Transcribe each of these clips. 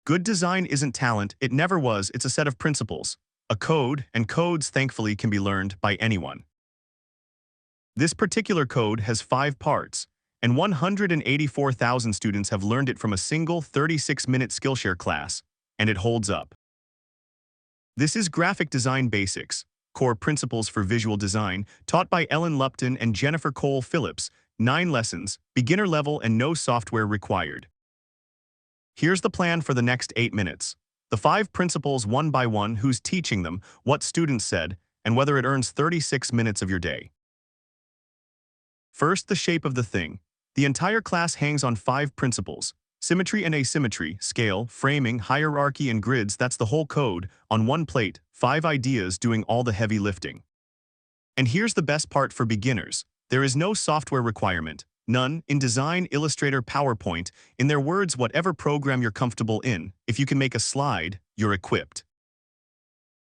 Good design isn't talent, it never was, it's a set of principles. A code, and codes, thankfully, can be learned by anyone. This particular code has 5 parts, and 184,000 students have learned it from a single 36-minute Skillshare class, and it holds up. This is Graphic Design Basics, Core Principles for Visual Design, taught by Ellen Lupton and Jennifer Cole Phillips, 9 lessons, beginner level and no software required. Here's the plan for the next 8 minutes. The 5 principles one by one, who's teaching them, what students said, and whether it earns 36 minutes of your day. First, the shape of the thing. The entire class hangs on 5 principles: symmetry and asymmetry, scale, framing, hierarchy, and grids. That's the whole code, on one plate, 5 ideas doing all the heavy lifting. And here's the best part for beginners. There is no software requirement. None. In Design, Illustrator, PowerPoint, in their words, whatever program you're comfortable in, if you can make a slide, you're equipped.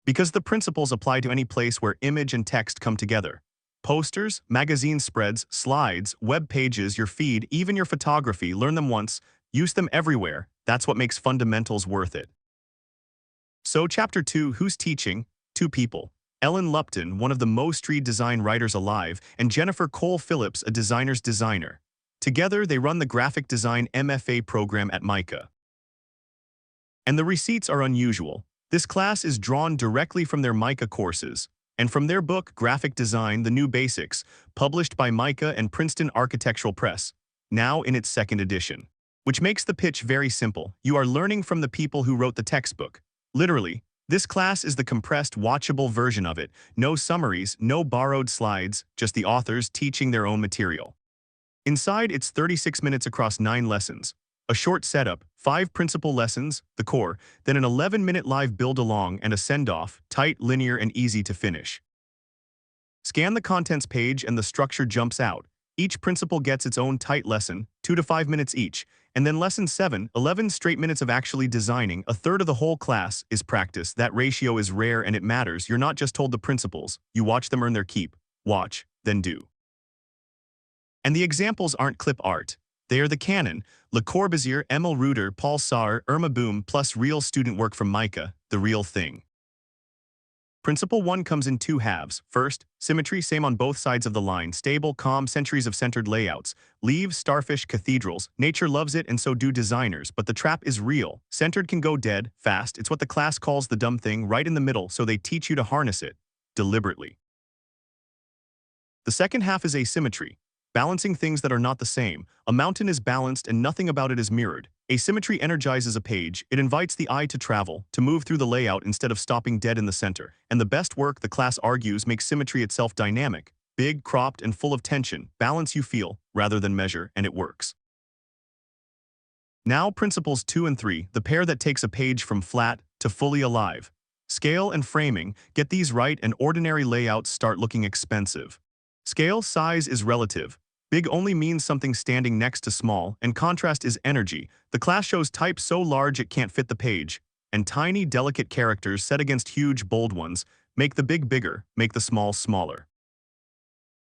Because the principles apply to any place where image and text come together. Posters, magazine spreads, slides, web pages, your feed, even your photography. Learn them once, use them everywhere. That's what makes fundamentals worth it. So Chapter 2, who's teaching? 2 people. Ellen Lupton, one of the most read design writers alive, and Jennifer Cole Phillips, a designer's designer. Together, they run the graphic design MFA program at MICA. And the receipts are unusual. This class is drawn directly from their MICA courses, and from their book, Graphic Design, The New Basics, published by MICA and Princeton Architectural Press, now in its 2nd edition. Which makes the pitch very simple. You are learning from the people who wrote the textbook. Literally, this class is the compressed, watchable version of it. No summaries, no borrowed slides, just the authors teaching their own material. Inside, it's 36 minutes across 9 lessons. A short setup, 5 principal lessons, the core, then an 11-minute live build-along and a send-off, tight, linear, and easy to finish. Scan the contents page and the structure jumps out. Each principle gets its own tight lesson, 2 to 5 minutes each, and then lesson 7, 11 straight minutes of actually designing. A third of the whole class is practice. That ratio is rare and it matters. You're not just told the principles, you watch them earn their keep. Watch, then do. And the examples aren't clip art. They are the canon: Le Corbusier, Emil Reuter, Paul Sauer, Irma Boom, plus real student work from MICA, the real thing. Principle 1 comes in 2 halves. First, symmetry, same on both sides of the line. Stable, calm, centuries of centered layouts. Leaves, starfish, cathedrals. Nature loves it and so do designers, but the trap is real. Centered can go dead, fast. It's what the class calls the dumb thing, right in the middle, so they teach you to harness it. Deliberately. The second half is asymmetry. Balancing things that are not the same. A mountain is balanced and nothing about it is mirrored. Asymmetry energizes a page. It invites the eye to travel, to move through the layout instead of stopping dead in the center. And the best work, the class argues, makes symmetry itself dynamic. Big, cropped, and full of tension. Balance you feel, rather than measure, and it works. Now principles 2 and 3, the pair that takes a page from flat to fully alive. Scale and framing, get these right and ordinary layouts start looking expensive. Scale, size is relative. Big only means something standing next to small, and contrast is energy. The class shows type so large it can't fit the page, and tiny, delicate characters set against huge, bold ones. Make the big bigger, make the small smaller.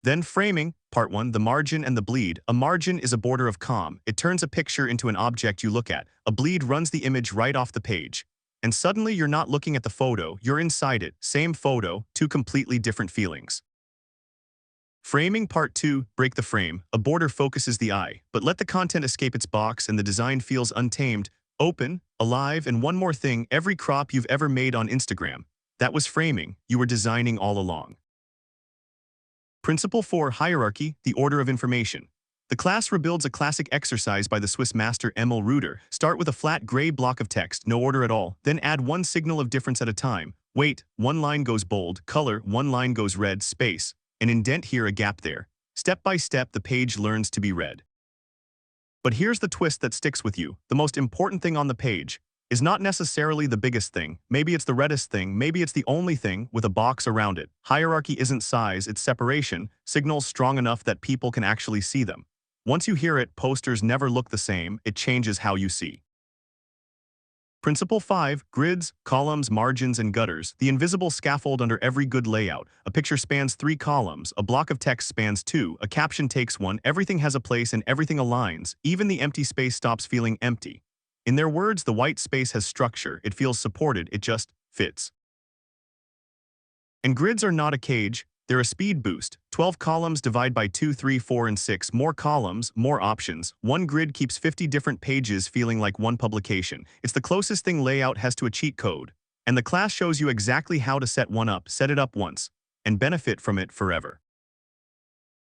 Then framing, part 1, the margin and the bleed. A margin is a border of calm. It turns a picture into an object you look at. A bleed runs the image right off the page. And suddenly you're not looking at the photo, you're inside it. Same photo, 2 completely different feelings. Framing, part 2, break the frame. A border focuses the eye, but let the content escape its box and the design feels untamed, open, alive. And one more thing, every crop you've ever made on Instagram, that was framing. You were designing all along. Principle 4, hierarchy, the order of information. The class rebuilds a classic exercise by the Swiss master Emil Reuter. Start with a flat gray block of text, no order at all, then add one signal of difference at a time. Weight, one line goes bold, color, one line goes red, space. An indent here, a gap there. Step by step, the page learns to be read. But here's the twist that sticks with you. The most important thing on the page is not necessarily the biggest thing. Maybe it's the reddest thing, maybe it's the only thing with a box around it. Hierarchy isn't size, it's separation, signals strong enough that people can actually see them. Once you hear it, posters never look the same, it changes how you see. Principle 5, grids, columns, margins, and gutters, the invisible scaffold under every good layout. A picture spans 3 columns, a block of text spans 2, a caption takes 1, everything has a place and everything aligns, even the empty space stops feeling empty. In their words, the white space has structure, it feels supported, it just fits. And grids are not a cage, they're a speed boost. 12 columns divide by 2, 3, 4, and 6. More columns, more options. One grid keeps 50 different pages feeling like one publication. It's the closest thing layout has to a cheat code. And the class shows you exactly how to set one up, set it up once, and benefit from it forever.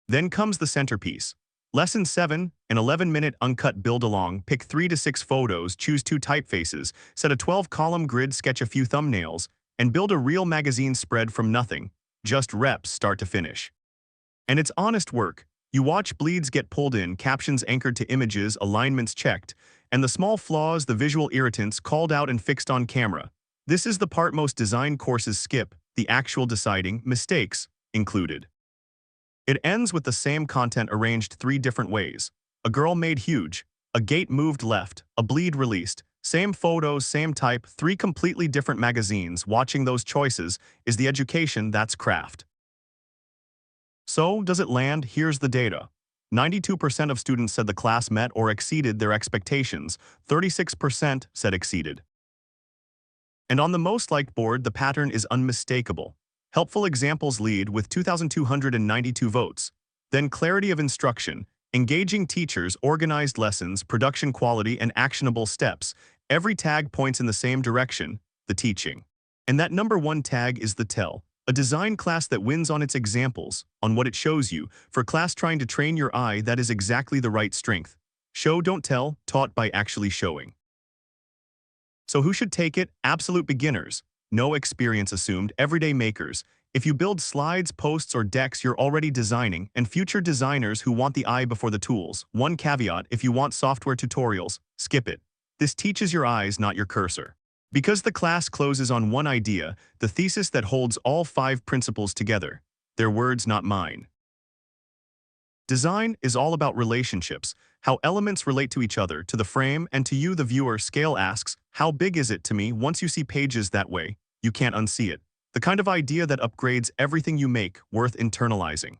Then comes the centerpiece. Lesson 7, an 11-minute uncut build-along. Pick 3 to 6 photos, choose 2 typefaces, set a 12-column grid, sketch a few thumbnails, and build a real magazine spread from nothing. Just reps start to finish. And it's honest work. You watch bleeds get pulled in, captions anchored to images, alignments checked, and the small flaws, the visual irritants called out and fixed on camera. This is the part most design courses skip, the actual deciding, mistakes included. It ends with the same content arranged 3 different ways. A girl made huge, a gate moved left, a bleed released. Same photos, same type, 3 completely different magazines. Watching those choices is the education, that's craft. So, does it land? Here's the data. 92% of students said the class met or exceeded their expectations. 36% said exceeded. And on the most liked board, the pattern is unmistakable. Helpful examples lead with 2,292 votes. Then clarity of instruction, engaging teachers, organized lessons, production quality, and actionable steps. Every tag points in the same direction, the teaching. And that number 1 tag is the tell. A design class that wins on its examples, on what it shows you. For class trying to train your eye, that is exactly the right strength. Show, don't tell, taught by actually showing. So who should take it? Absolute beginners. No experience assumed, everyday makers. If you build slides, posts, or decks, you're already designing, and future designers who want the eye before the tools. One caveat: if you want software tutorials, skip it. This teaches your eyes, not your cursor. Because the class closes on one idea, the thesis that holds all 5 principles together. Their words, not mine. Design is all about relationships, how elements relate to each other, to the frame, and to you, the viewer. Scale asks, how big is it to me? Once you see pages that way, you can't unsee it. The kind of idea that upgrades everything you make, worth internalizing.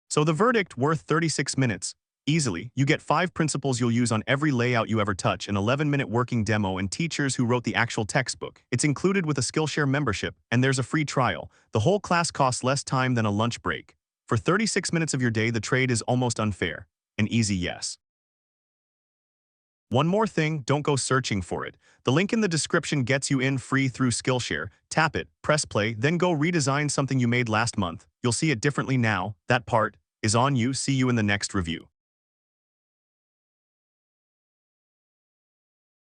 So the verdict, worth 36 minutes. Easily, you get 5 principles you'll use on every layout you ever touch, an 11-minute working demo, and teachers who wrote the actual textbook. It's included with a Skillshare membership, and there's a free trial. The whole class costs less time than a lunch break. For 36 minutes of your day, the trade is almost unfair. An easy yes. One more thing, don't go searching for it. The link in the description gets you in free through Skillshare. Tap it, press play, then go redesign something you made last month. You'll see it differently now. That part is on you. See you in the next review.